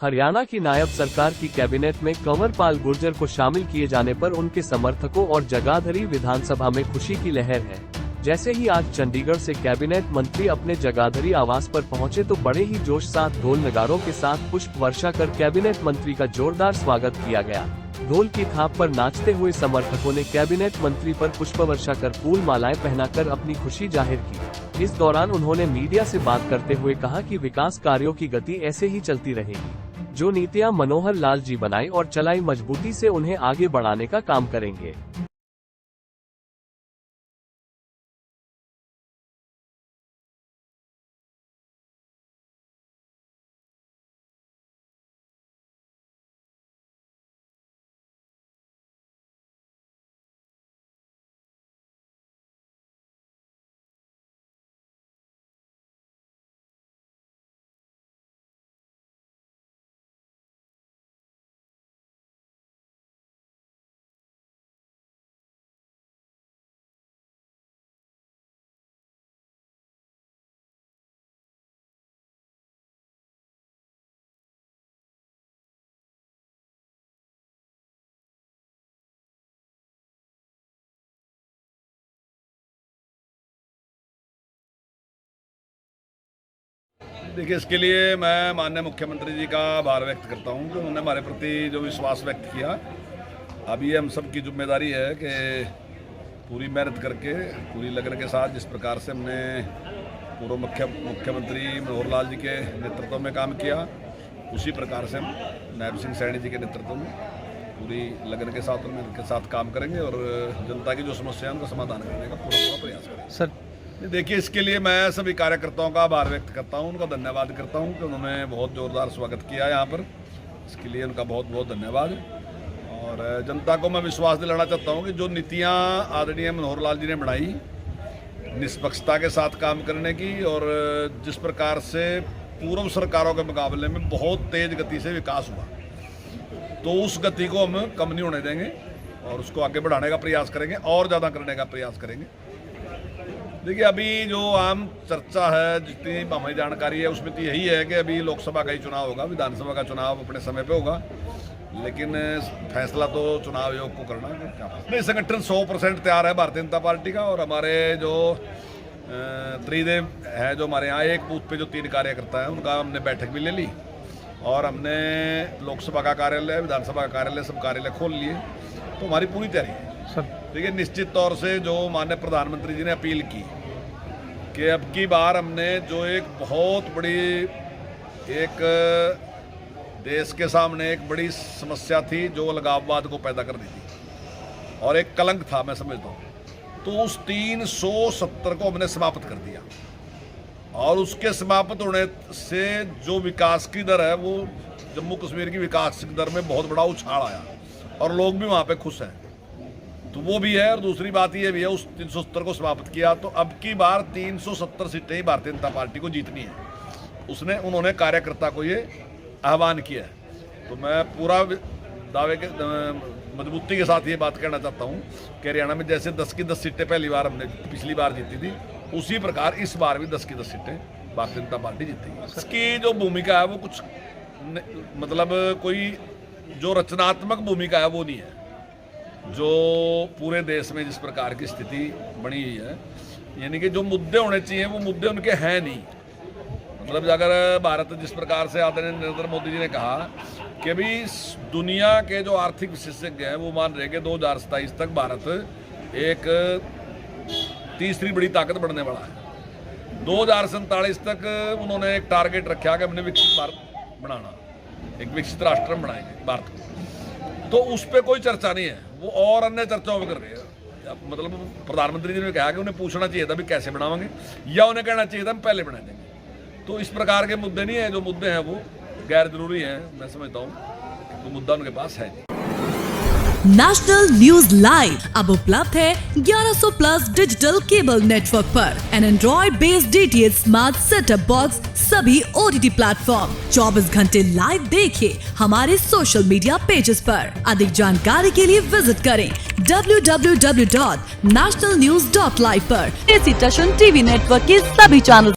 हरियाणा की नायब सरकार की कैबिनेट में कंवर पाल गुर्जर को शामिल किए जाने पर उनके समर्थकों और जगाधरी विधानसभा में खुशी की लहर है। जैसे ही आज चंडीगढ़ से कैबिनेट मंत्री अपने जगाधरी आवास पर पहुंचे तो बड़े ही जोश साथ ढोल नगारों के साथ पुष्प वर्षा कर कैबिनेट मंत्री का जोरदार स्वागत किया गया। ढोल की थाप पर नाचते हुए समर्थकों ने कैबिनेट मंत्री पर पुष्प वर्षा कर फूल मालाएं पहनाकर अपनी खुशी जाहिर की। इस दौरान उन्होंने मीडिया से बात करते हुए कहा कि विकास कार्यों की गति ऐसे ही चलती रहेगी। जो नीतियां मनोहर लाल जी बनाई और चलाई, मजबूती से उन्हें आगे बढ़ाने का काम करेंगे। देखिए, इसके लिए मैं माननीय मुख्यमंत्री जी का आभार व्यक्त करता हूं कि उन्होंने हमारे प्रति जो विश्वास व्यक्त किया। अब ये हम सब की जिम्मेदारी है कि पूरी मेहनत करके, पूरी लगन के साथ, जिस प्रकार से हमने पूर्व मुख्यमंत्री मनोहर लाल जी के नेतृत्व में काम किया, उसी प्रकार से हम नायब सिंह सैनी जी के नेतृत्व में पूरी लगन के साथ और मेहनत के साथ काम करेंगे और जनता की जो समस्या है उनका समाधान करने का पूरा प्रयास करेंगे। सर, देखिए, इसके लिए मैं सभी कार्यकर्ताओं का आभार व्यक्त करता हूं, उनका धन्यवाद करता हूं कि उन्होंने बहुत जोरदार स्वागत किया यहाँ पर। इसके लिए उनका बहुत बहुत धन्यवाद। और जनता को मैं विश्वास दिलाना चाहता हूं कि जो नीतियां आदरणीय मनोहर लाल जी ने बनाई, निष्पक्षता के साथ काम करने की, और जिस प्रकार से पूर्व सरकारों के मुकाबले में बहुत तेज गति से विकास हुआ, तो उस गति को हम कम नहीं होने देंगे और उसको आगे बढ़ाने का प्रयास करेंगे और ज़्यादा करने का प्रयास करेंगे। देखिए, अभी जो आम चर्चा है, जितनी हमें जानकारी है, उसमें तो यही है कि अभी लोकसभा का ही चुनाव होगा, विधानसभा का चुनाव अपने समय पे होगा, लेकिन फैसला तो चुनाव आयोग को करना है। नहीं, संगठन 100% तैयार है भारतीय जनता पार्टी का। और हमारे जो त्रिदेव है, जो हमारे यहाँ एक बूथ पे जो 3 कार्यकर्ता हैं, उनका हमने बैठक भी ले ली और हमने लोकसभा का कार्यालय, विधानसभा का कार्यालय, सब कार्यालय खोल लिए। तो हमारी पूरी तैयारी है। देखिए, निश्चित तौर से जो माननीय प्रधानमंत्री जी ने अपील की कि अब की बार हमने जो एक बहुत बड़ी, एक देश के सामने एक बड़ी समस्या थी जो अलगाववाद को पैदा कर दी थी और एक कलंक था, मैं समझता हूँ, तो उस 370 को हमने समाप्त कर दिया। और उसके समाप्त होने से जो विकास की दर है, वो जम्मू कश्मीर की विकास की दर में बहुत बड़ा उछाल आया और लोग भी वहाँ पे खुश हैं, तो वो भी है। और दूसरी बात ये भी है, उस 370 को समाप्त किया तो अब की बार 370 सीटें ही भारतीय जनता पार्टी को जीतनी है। उन्होंने कार्यकर्ता को ये आह्वान किया है। तो मैं पूरा दावे के मजबूती के साथ ये बात कहना चाहता हूँ कि हरियाणा में जैसे 10 की 10 सीटें पहली बार हमने पिछली बार जीती थी, उसी प्रकार इस बार भी 10 की 10 सीटें भारतीय जनता पार्टी जीतेगी। इसकी जो भूमिका है वो कुछ मतलब कोई जो रचनात्मक भूमिका है वो नहीं है। जो पूरे देश में जिस प्रकार की स्थिति बनी हुई है, यानी कि जो मुद्दे होने चाहिए वो मुद्दे उनके हैं नहीं। मतलब अगर भारत जिस प्रकार से आदरणीय नरेंद्र मोदी जी ने कहा कि अभी दुनिया के जो आर्थिक विशेषज्ञ हैं वो मान रहे कि 2027 तक भारत एक तीसरी बड़ी ताकत बनने वाला है। 2047 तक उन्होंने एक टारगेट रखा कि हमने विकसित भारत बनाना, एक विकसित राष्ट्र हम बनाएंगे भारत को। तो उस पर कोई चर्चा नहीं है, वो और अन्य चर्चाओं में कर रहे हैं। मतलब प्रधानमंत्री जी ने कहा कि उन्हें पूछना चाहिए था भी कैसे बनावांगे, या उन्हें कहना चाहिए था हम पहले बना देंगे। तो इस प्रकार के मुद्दे नहीं है, जो मुद्दे हैं वो गैर जरूरी हैं। मैं समझता हूँ वो मुद्दा उनके पास है। नेशनल न्यूज लाइव अब उपलब्ध है 1100+ डिजिटल केबल नेटवर्क पर। An android based DTH smart setup box सभी OTT प्लेटफॉर्म। 24 घंटे लाइव देखिए हमारे सोशल मीडिया पेजेस पर। अधिक जानकारी के लिए विजिट करें www.nationalnews.live पर। टेसी टशन टीवी नेटवर्क के सभी चैनल